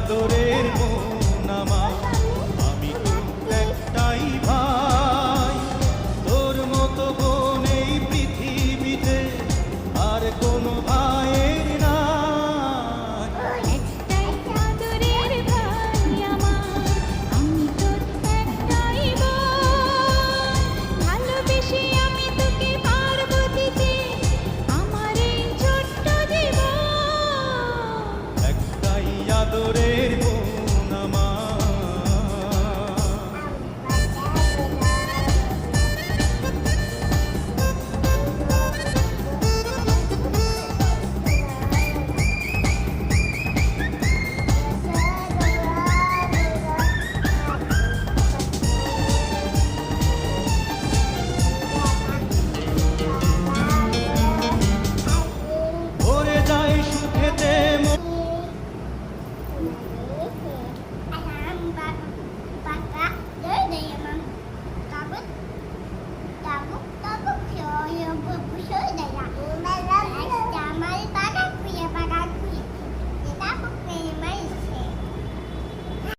আদরের বোন আমার, আমি তোর একটাই ভাই। তোর মতো বোন এই পৃথিবীতে আর কোনো ভাইয়ের নাই। একটাই আদরের ভাই আমার, আমি তোর একটাই বোন। ভালোবেসে আমি তোকে পারবো দিতে আমার এই ছোট্ট জীবন। একটাই আদরের